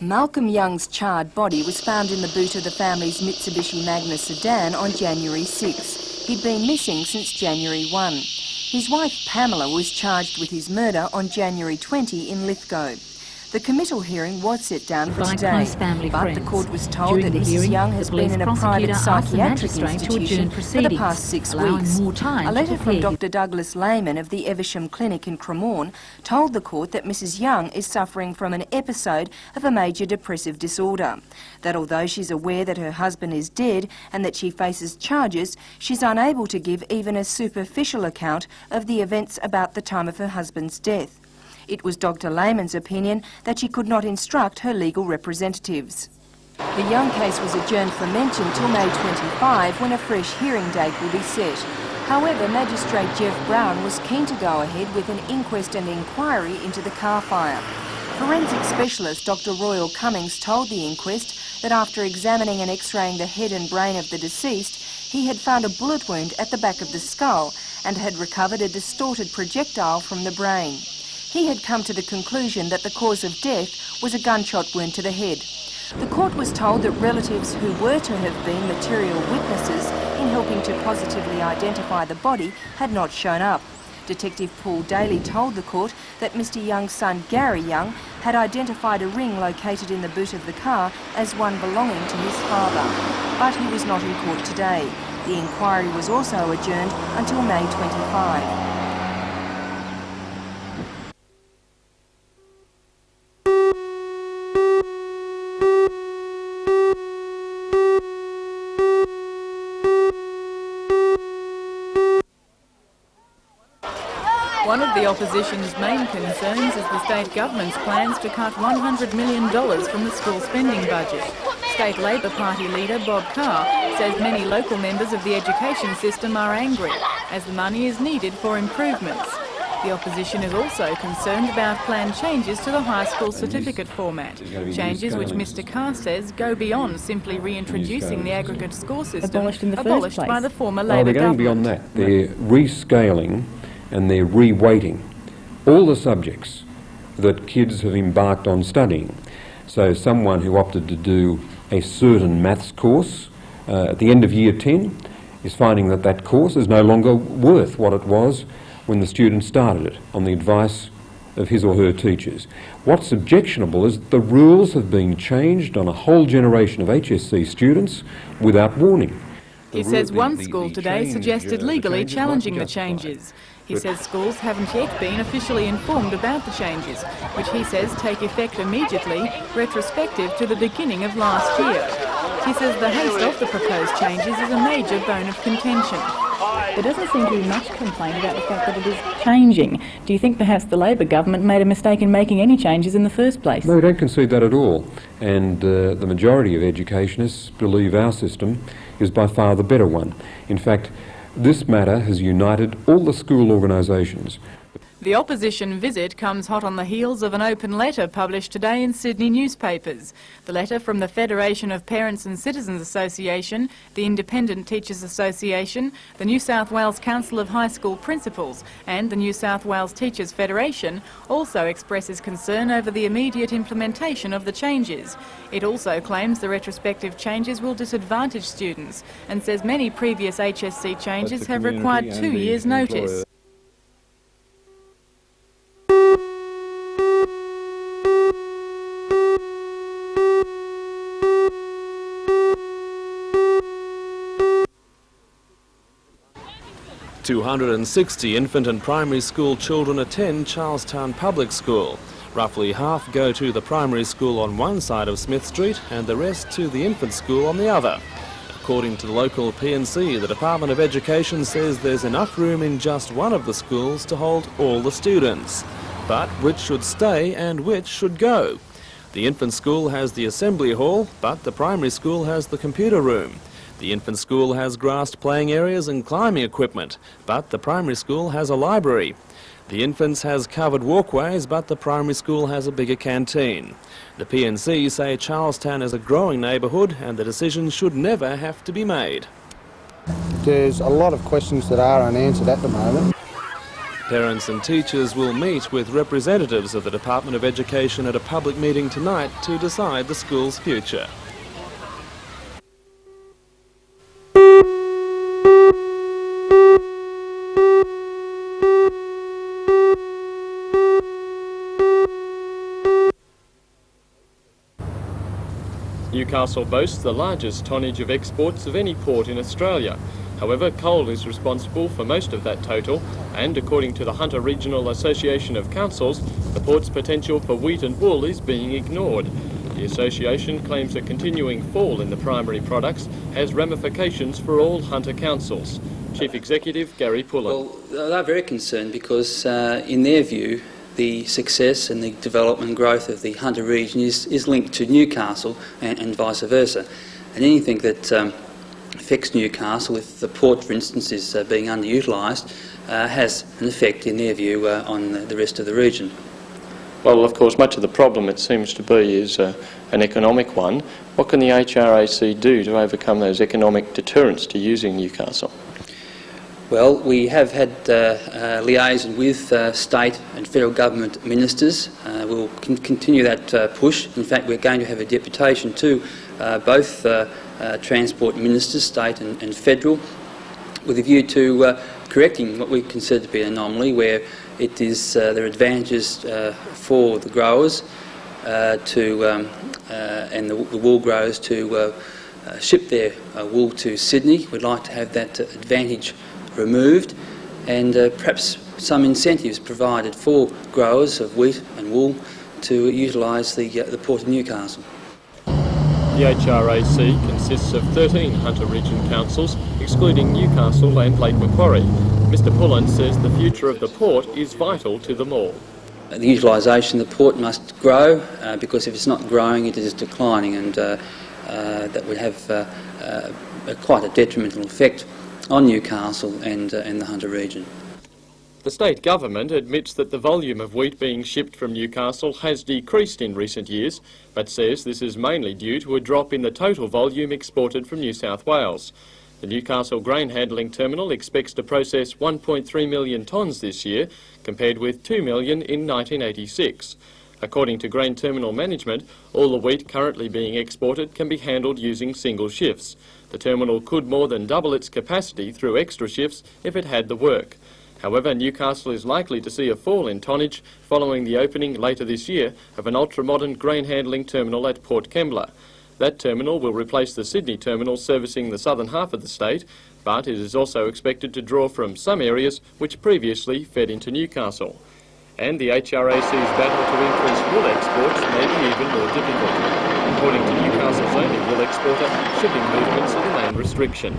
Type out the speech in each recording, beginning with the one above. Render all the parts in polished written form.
Malcolm Young's charred body was found in the boot of the family's Mitsubishi Magna sedan on January 6. He'd been missing since January 1. His wife Pamela was charged with his murder on January 20 in Lithgow. The committal hearing was set down for today, but the court was told that Mrs Young has been in a private psychiatric institution for the past 6 weeks. A letter from Dr Douglas Lehman of the Evesham Clinic in Cremorne told the court that Mrs Young is suffering from an episode of a major depressive disorder, that although she's aware that her husband is dead and that she faces charges, she's unable to give even a superficial account of the events about the time of her husband's death. It was Dr Lehman's opinion that she could not instruct her legal representatives. The Young case was adjourned from mention till May 25, when a fresh hearing date will be set. However, Magistrate Jeff Brown was keen to go ahead with an inquest and inquiry into the Carr fire. Forensic specialist Dr Royal Cummings told the inquest that after examining and x-raying the head and brain of the deceased, he had found a bullet wound at the back of the skull and had recovered a distorted projectile from the brain. He had come to the conclusion that the cause of death was a gunshot wound to the head. The court was told that relatives who were to have been material witnesses in helping to positively identify the body had not shown up. Detective Paul Daly told the court that Mr Young's son Gary Young had identified a ring located in the boot of the car as one belonging to his father, but he was not in court today. The inquiry was also adjourned until May 25. One of the opposition's main concerns is the state government's plans to cut $100 million from the school spending budget. State Labor Party leader Bob Carr says many local members of the education system are angry, as the money is needed for improvements. The opposition is also concerned about planned changes to the high school certificate format, changes which Mr Carr says go beyond simply reintroducing the aggregate score system abolished by the former Labor government. They're going beyond that. They're rescaling and they're reweighting all the subjects that kids have embarked on studying. So someone who opted to do a certain maths course at the end of year 10 is finding that that course is no longer worth what it was when the student started it, on the advice of his or her teachers. What's objectionable is that the rules have been changed on a whole generation of HSC students without warning. He says one school today suggested legally challenging the changes. He says schools haven't yet been officially informed about the changes, which he says take effect immediately, retrospective to the beginning of last year. He says the haste of the proposed changes is a major bone of contention. There doesn't seem to be much complaint about the fact that it is changing. Do you think perhaps the Labor government made a mistake in making any changes in the first place? No, we don't concede that at all. And the majority of educationists believe our system is by far the better one. In fact, this matter has united all the school organisations. The opposition visit comes hot on the heels of an open letter published today in Sydney newspapers. The letter from the Federation of Parents and Citizens Association, the Independent Teachers Association, the New South Wales Council of High School Principals and the New South Wales Teachers Federation also expresses concern over the immediate implementation of the changes. It also claims the retrospective changes will disadvantage students and says many previous HSC changes have required 2 years' notice. "260 infant and primary school children attend Charlestown Public School. Roughly half go to the primary school on one side of Smith Street and the rest to the infant school on the other. According to the local P&C, the Department of Education says there's enough room in just one of the schools to hold all the students. But which should stay and which should go? The infant school has the assembly hall, but the primary school has the computer room. The infant school has grassed playing areas and climbing equipment, but the primary school has a library. The infants has covered walkways, but the primary school has a bigger canteen. The P&C say Charlestown is a growing neighbourhood and the decision should never have to be made. There's a lot of questions that are unanswered at the moment. Parents and teachers will meet with representatives of the Department of Education at a public meeting tonight to decide the school's future. Newcastle boasts the largest tonnage of exports of any port in Australia. However, coal is responsible for most of that total, and according to the Hunter Regional Association of Councils, the port's potential for wheat and wool is being ignored. The association claims a continuing fall in the primary products has ramifications for all Hunter councils. Chief Executive Gary Pullen. Well, they're very concerned because, in their view, the success and the development and growth of the Hunter region is linked to Newcastle and vice versa. And anything that affects Newcastle, if the port, for instance, is being underutilised, has an effect, in their view, on the rest of the region. Well, of course, much of the problem, it seems to be, is an economic one. What can the HRAC do to overcome those economic deterrents to using Newcastle? Well, we have had liaison with state and federal government ministers. We'll continue that push. In fact, we're going to have a deputation to both transport ministers, state and federal, with a view to correcting what we consider to be an anomaly, where it is there are advantages for the growers and the wool growers to ship their wool to Sydney. We'd like to have that advantage removed, and perhaps some incentives provided for growers of wheat and wool to utilise the Port of Newcastle. The HRAC consists of 13 Hunter Region councils, excluding Newcastle and Lake Macquarie. Mr Pullen says the future of the port is vital to them all. The utilisation of the port must grow, because if it's not growing, it is declining, and that would have quite a detrimental effect on Newcastle and the Hunter region. The state government admits that the volume of wheat being shipped from Newcastle has decreased in recent years, but says this is mainly due to a drop in the total volume exported from New South Wales. The Newcastle grain handling terminal expects to process 1.3 million tonnes this year, compared with 2 million in 1986. According to grain terminal management, all the wheat currently being exported can be handled using single shifts. The terminal could more than double its capacity through extra shifts if it had the work. However, Newcastle is likely to see a fall in tonnage following the opening later this year of an ultra-modern grain handling terminal at Port Kembla. That terminal will replace the Sydney terminal servicing the southern half of the state, but it is also expected to draw from some areas which previously fed into Newcastle. And the HRAC's battle to increase wool exports may be even more difficult. According to Newcastle's only wool exporter, shipping movements are the main restriction.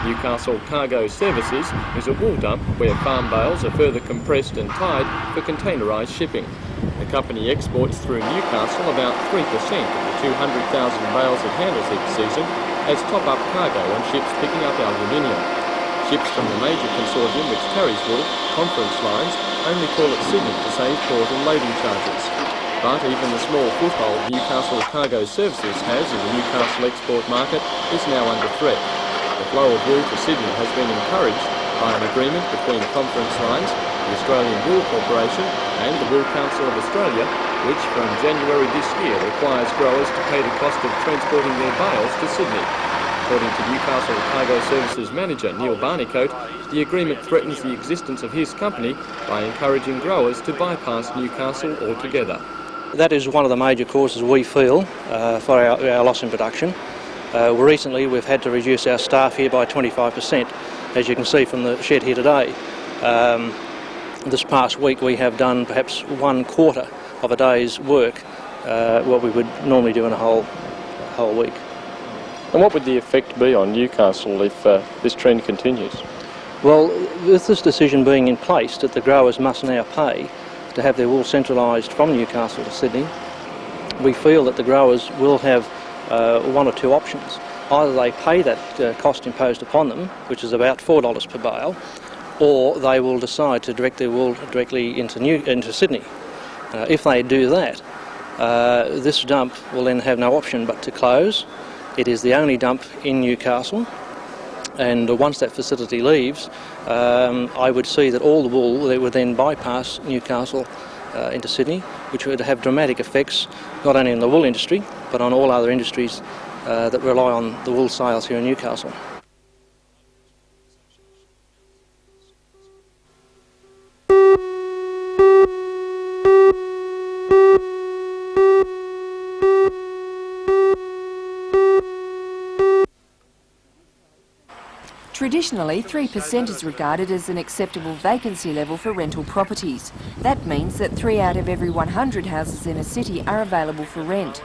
Newcastle Cargo Services is a wool dump where farm bales are further compressed and tied for containerised shipping. The company exports through Newcastle about 3% of the 200,000 bales it handles each season as top-up cargo on ships picking up aluminium. Ships from the major consortium which carries wool, Conference Lines, only call at Sydney to save port and loading charges. But even the small foothold Newcastle Cargo Services has in the Newcastle export market is now under threat. The flow of wool to Sydney has been encouraged by an agreement between Conference Lines, the Australian Wool Corporation and the Wool Council of Australia, which from January this year requires growers to pay the cost of transporting their bales to Sydney. According to Newcastle Cargo Services manager Neil Barneycoat, the agreement threatens the existence of his company by encouraging growers to bypass Newcastle altogether. That is one of the major causes we feel for our loss in production. Recently we've had to reduce our staff here by 25%, as you can see from the shed here today. This past week we have done perhaps 1/4 of a day's work, what we would normally do in a whole week. And what would the effect be on Newcastle if this trend continues? Well, with this decision being in place that the growers must now pay to have their wool centralised from Newcastle to Sydney, we feel that the growers will have one or two options. Either they pay that cost imposed upon them, which is about $4 per bale, or they will decide to direct their wool directly into Sydney. If they do that, this dump will then have no option but to close. It is the only dump in Newcastle, And once that facility leaves, I would see that all the wool that would then bypass Newcastle into Sydney, which would have dramatic effects not only in the wool industry but on all other industries that rely on the wool sales here in Newcastle. Traditionally, 3% is regarded as an acceptable vacancy level for rental properties. That means that 3 out of every 100 houses in a city are available for rent.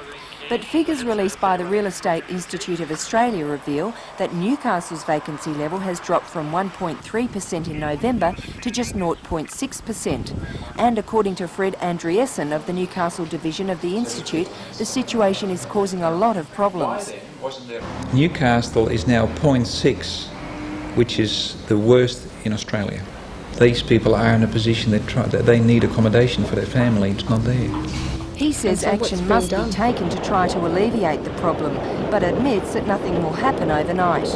But figures released by the Real Estate Institute of Australia reveal that Newcastle's vacancy level has dropped from 1.3% in November to just 0.6%. And according to Fred Andreessen of the Newcastle division of the Institute, the situation is causing a lot of problems. Newcastle is now 0.6, which is the worst in Australia. These people are in a position that they need accommodation for their family. It's not there. He says action must be taken to try to alleviate the problem, but admits that nothing will happen overnight.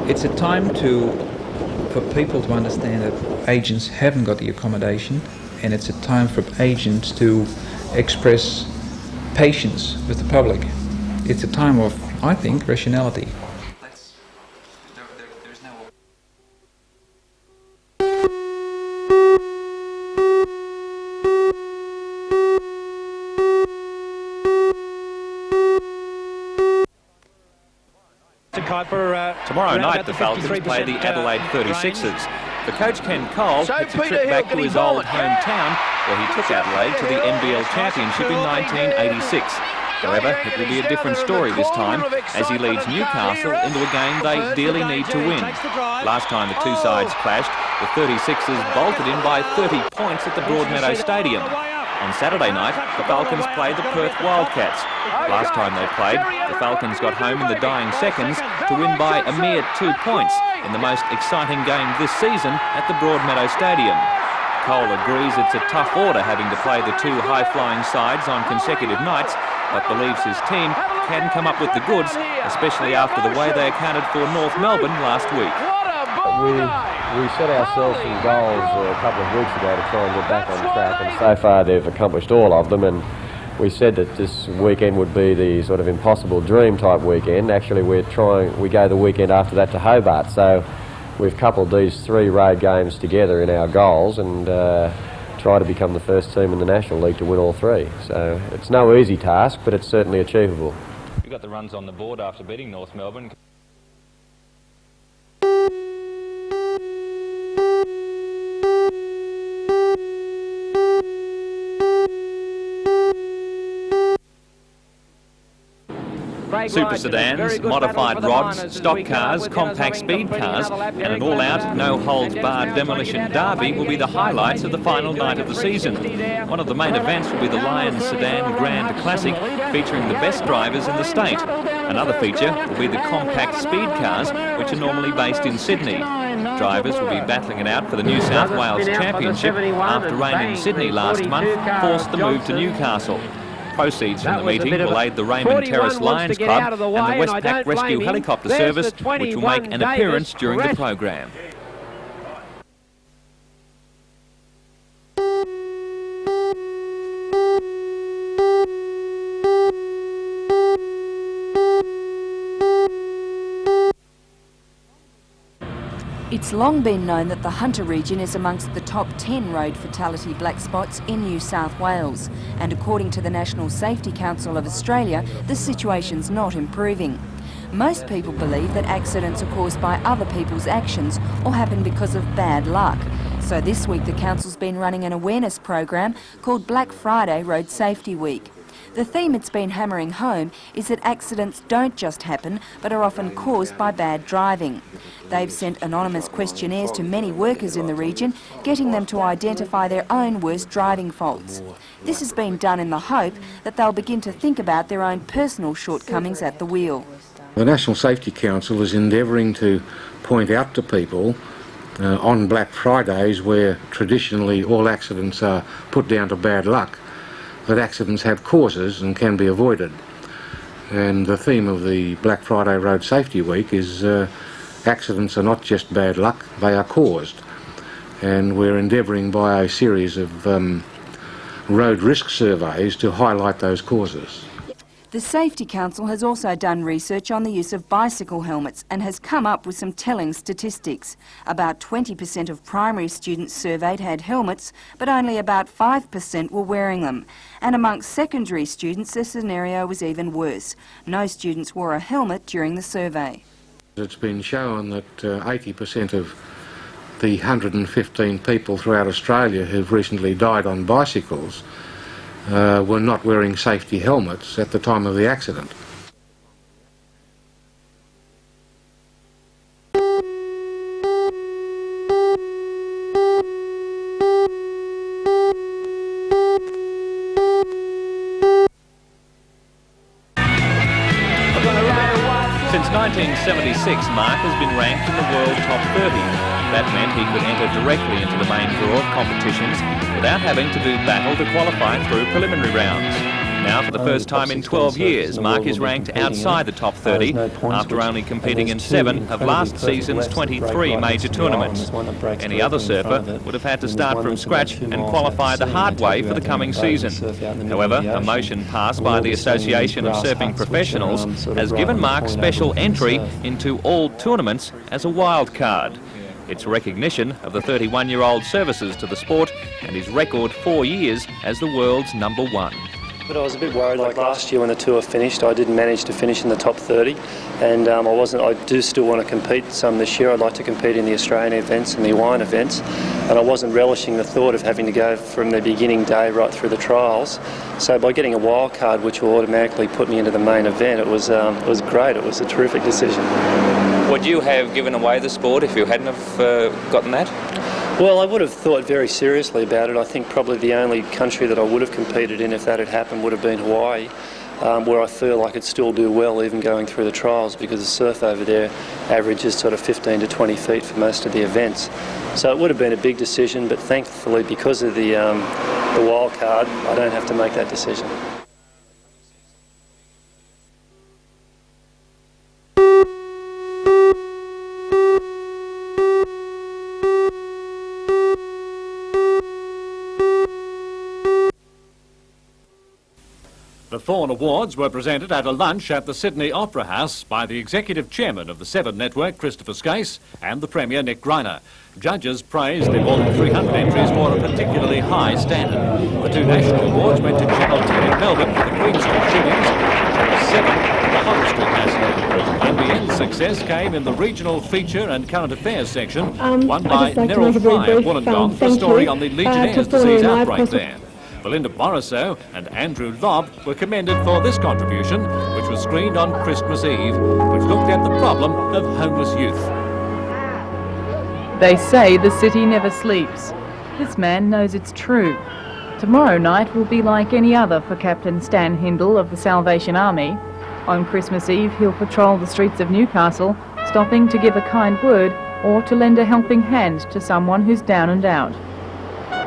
It's a time for people to understand that agents haven't got the accommodation, and it's a time for agents to express patience with the public. It's a time of, I think, rationality. Tomorrow night the Falcons play the Adelaide 36ers. For coach Ken Cole, it's a trip back to his old hometown where he took Adelaide to the NBL Championship in 1986. However, it will be a different story this time as he leads Newcastle into a game they dearly need to win. Last time the two sides clashed, the 36ers bolted in by 30 points at the Broadmeadow Stadium. On Saturday night, the Falcons played the Perth Wildcats. Last time they played, the Falcons got home in the dying seconds to win by a mere 2 points in the most exciting game this season at the Broadmeadow Stadium. Cole agrees it's a tough order having to play the two high-flying sides on consecutive nights, but believes his team can come up with the goods, especially after the way they accounted for North Melbourne last week. We set ourselves some goals a couple of weeks ago to try and get back on track, and so far they've accomplished all of them, and we said that this weekend would be the sort of impossible dream type weekend. Actually we go the weekend after that to Hobart, so we've coupled these 3 road games together in our goals and try to become the first team in the National League to win all 3. So it's no easy task, but it's certainly achievable. You got the runs on the board after beating North Melbourne. Super sedans, modified rods, stock cars, compact speed cars and an all-out, no-holds-barred demolition derby will be the highlights of the final night of the season. One of the main events will be the Lions Sedan Grand Classic, featuring the best drivers in the state. Another feature will be the compact speed cars, which are normally based in Sydney. Drivers will be battling it out for the New South Wales Championship after rain in Sydney last month forced the move to Newcastle. Proceeds from the meeting will aid the Raymond Terrace Lions Club and the Westpac Rescue Helicopter Service, which will make an appearance during the program. It's long been known that the Hunter region is amongst the top 10 road fatality black spots in New South Wales, and according to the National Safety Council of Australia, the situation's not improving. Most people believe that accidents are caused by other people's actions or happen because of bad luck. So this week the council's been running an awareness program called Black Friday Road Safety Week. The theme it's been hammering home is that accidents don't just happen, but are often caused by bad driving. They've sent anonymous questionnaires to many workers in the region, getting them to identify their own worst driving faults. This has been done in the hope that they'll begin to think about their own personal shortcomings at the wheel. The National Safety Council is endeavouring to point out to people on Black Fridays, where traditionally all accidents are put down to bad luck, that accidents have causes and can be avoided. And the theme of the Black Friday Road Safety Week is accidents are not just bad luck, they are caused. And we're endeavouring by a series of road risk surveys to highlight those causes. The Safety Council has also done research on the use of bicycle helmets and has come up with some telling statistics. About 20% of primary students surveyed had helmets, but only about 5% were wearing them. And amongst secondary students, the scenario was even worse. No students wore a helmet during the survey. It's been shown that 80% of the 115 people throughout Australia who've recently died on bicycles were not wearing safety helmets at the time of the accident. Since 1976, Mark has been ranked in the world top 30. That meant he could enter directly into the main draw of competitions without having to do battle to qualify through preliminary rounds. Now, for the first time in 12 years, Mark is ranked outside the top 30 after only competing in 7 of last season's 23 major tournaments. Any other surfer would have had to start from scratch and qualify the hard way for the coming season. However, a motion passed by the Association of Surfing Professionals has given Mark special entry into all tournaments as a wild card. It's recognition of the 31-year-old's services to the sport and his record 4 years as the world's #1. But I was a bit worried, like last year when the tour finished, I didn't manage to finish in the top 30, and I do still want to compete some this year. I'd like to compete in the Australian events and the Hawaiian events, and I wasn't relishing the thought of having to go from the beginning day right through the trials. So by getting a wild card, which will automatically put me into the main event, it was great. It was a terrific decision. Would you have given away the sport if you hadn't have gotten that? Well, I would have thought very seriously about it. I think probably the only country that I would have competed in if that had happened would have been Hawaii, where I feel I could still do well even going through the trials, because the surf over there averages sort of 15 to 20 feet for most of the events. So it would have been a big decision, but thankfully because of the wild card, I don't have to make that decision. The Thorn Awards were presented at a lunch at the Sydney Opera House by the Executive Chairman of the Seven Network, Christopher Skase, and the Premier, Nick Greiner. Judges praised the more than 300 entries for a particularly high standard. The 2 national awards went to Channel 10 in Melbourne for the Queen Street Shootings, Channel 7 for the Holland Street Massacre. NBN's success came in the regional feature and current affairs section, won by Neril Fry of Wollongong for a story on the Legionnaires' disease outbreak there. Belinda Morisseau and Andrew Lobb were commended for this contribution, which was screened on Christmas Eve, which looked at the problem of homeless youth. They say the city never sleeps. This man knows it's true. Tomorrow night will be like any other for Captain Stan Hindle of the Salvation Army. On Christmas Eve, he'll patrol the streets of Newcastle, stopping to give a kind word or to lend a helping hand to someone who's down and out.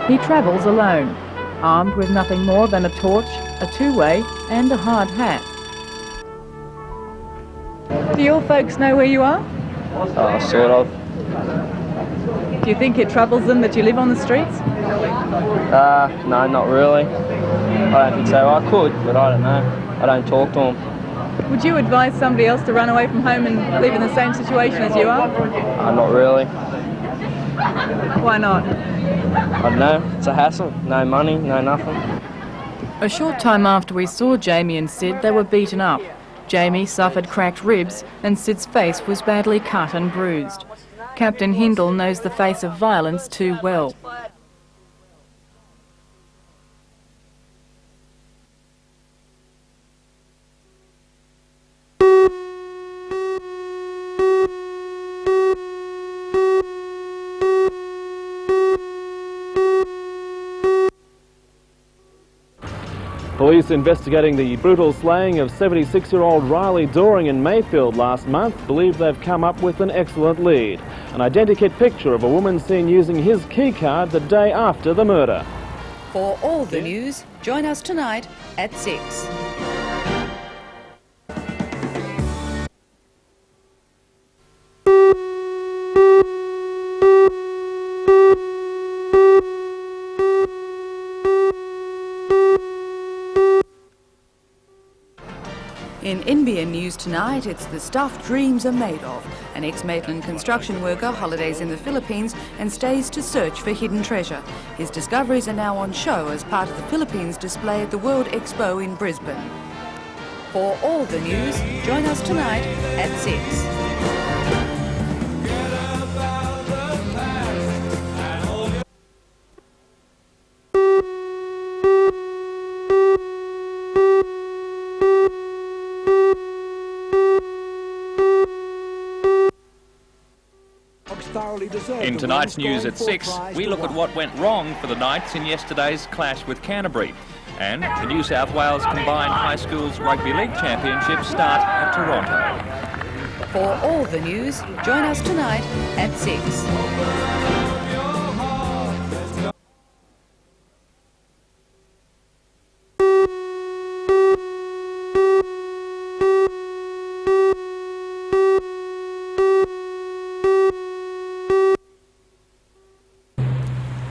He travels alone, armed with nothing more than a torch, a two-way and a hard hat. Do your folks know where you are? Sort of. Do you think it troubles them that you live on the streets? No, not really. I don't think so. I could, but I don't know. I don't talk to them. Would you advise somebody else to run away from home and live in the same situation as you are? Not really. Why not? I don't know. It's a hassle. No money, no nothing. A short time after we saw Jamie and Sid, they were beaten up. Jamie suffered cracked ribs and Sid's face was badly cut and bruised. Captain Hindle knows the face of violence too well. Police investigating the brutal slaying of 76-year-old Riley Doring in Mayfield last month believe they've come up with an excellent lead. An Identikit picture of a woman seen using his keycard the day after the murder. For all the news, join us tonight at 6. In NBN News tonight, it's the stuff dreams are made of. An ex-Maitland construction worker holidays in the Philippines and stays to search for hidden treasure. His discoveries are now on show as part of the Philippines display at the World Expo in Brisbane. For all the news, join us tonight at 6. In tonight's news at 6, we look at what went wrong for the Knights in yesterday's clash with Canterbury. And the New South Wales Combined High Schools Rugby League Championship start at Toronto. For all the news, join us tonight at 6.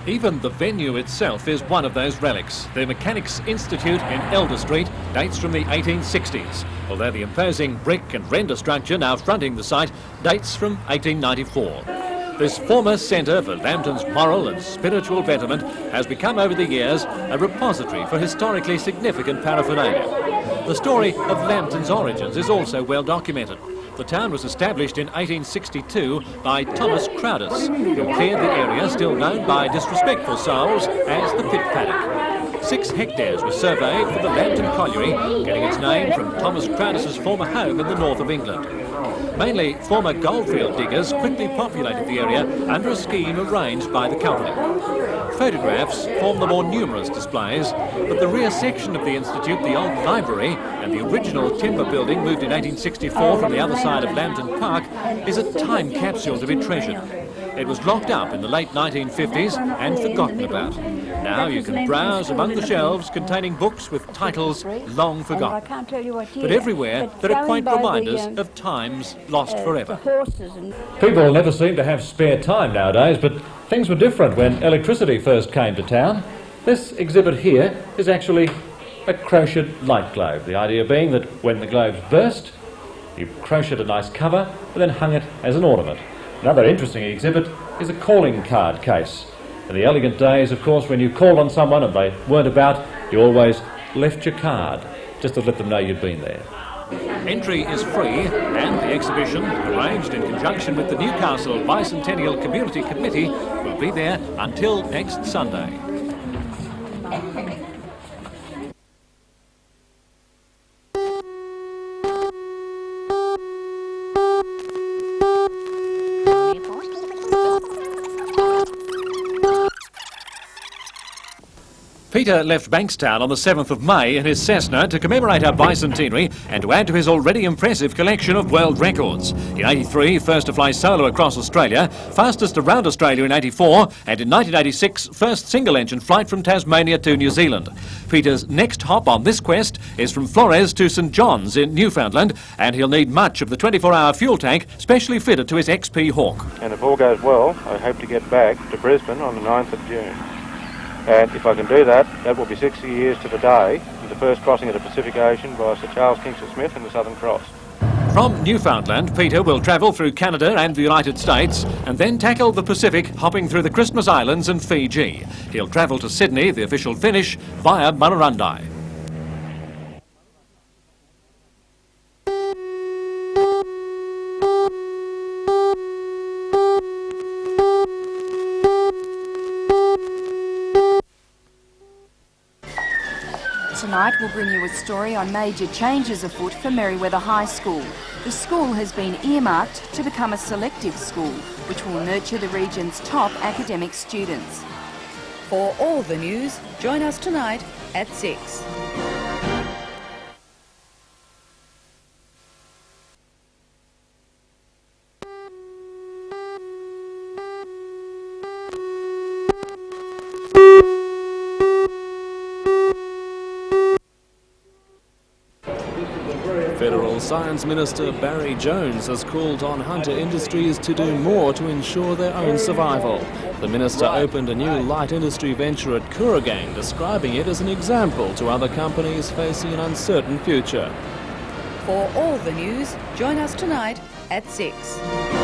Even the venue itself is one of those relics. The Mechanics Institute in Elder Street dates from the 1860s, although the imposing brick and render structure now fronting the site dates from 1894. This former centre for Lambton's moral and spiritual betterment has become over the years a repository for historically significant paraphernalia. The story of Lambton's origins is also well documented. The town was established in 1862 by Thomas Crowdis, who cleared the area still known by disrespectful souls as the Pit Paddock. 6 hectares were surveyed for the Lambton Colliery, getting its name from Thomas Crowdis's former home in the north of England. Mainly former goldfield diggers quickly populated the area under a scheme arranged by the company. Photographs form the more numerous displays, but the rear section of the Institute, the old library, and the original timber building moved in 1864 from the other side of Lambton Park is a time capsule to be treasured. It was locked up in the late 1950s and forgotten about. Now you can browse among the shelves containing books with titles long forgotten. But everywhere there are quaint reminders of times lost forever. People never seem to have spare time nowadays, but things were different when electricity first came to town. This exhibit here is actually a crocheted light globe, the idea being that when the globes burst, you crocheted a nice cover and then hung it as an ornament. Another interesting exhibit is a calling card case. In the elegant days, of course, when you called on someone and they weren't about, you always left your card, just to let them know you'd been there. Entry is free, and the exhibition, arranged in conjunction with the Newcastle Bicentennial Community Committee, will be there until next Sunday. Peter left Bankstown on the 7th of May in his Cessna to commemorate our bicentenary and to add to his already impressive collection of world records. In 83, first to fly solo across Australia, fastest around Australia in 84, and in 1986, first single-engine flight from Tasmania to New Zealand. Peter's next hop on this quest is from Flores to St John's in Newfoundland, and he'll need much of the 24-hour fuel tank specially fitted to his XP Hawk. And if all goes well, I hope to get back to Brisbane on the 9th of June. And if I can do that, that will be 60 years to the day of the first crossing of the Pacific Ocean by Sir Charles Kingston Smith and the Southern Cross. From Newfoundland, Peter will travel through Canada and the United States and then tackle the Pacific, hopping through the Christmas Islands and Fiji. He'll travel to Sydney, the official finish, via Murrurundi. Tonight we'll bring you a story on major changes afoot for Merewether High School. The school has been earmarked to become a selective school, which will nurture the region's top academic students. For all the news, join us tonight at 6. Federal Science Minister Barry Jones has called on Hunter Industries to do more to ensure their own survival. The minister opened a new light industry venture at Kooragang, describing it as an example to other companies facing an uncertain future. For all the news, join us tonight at 6.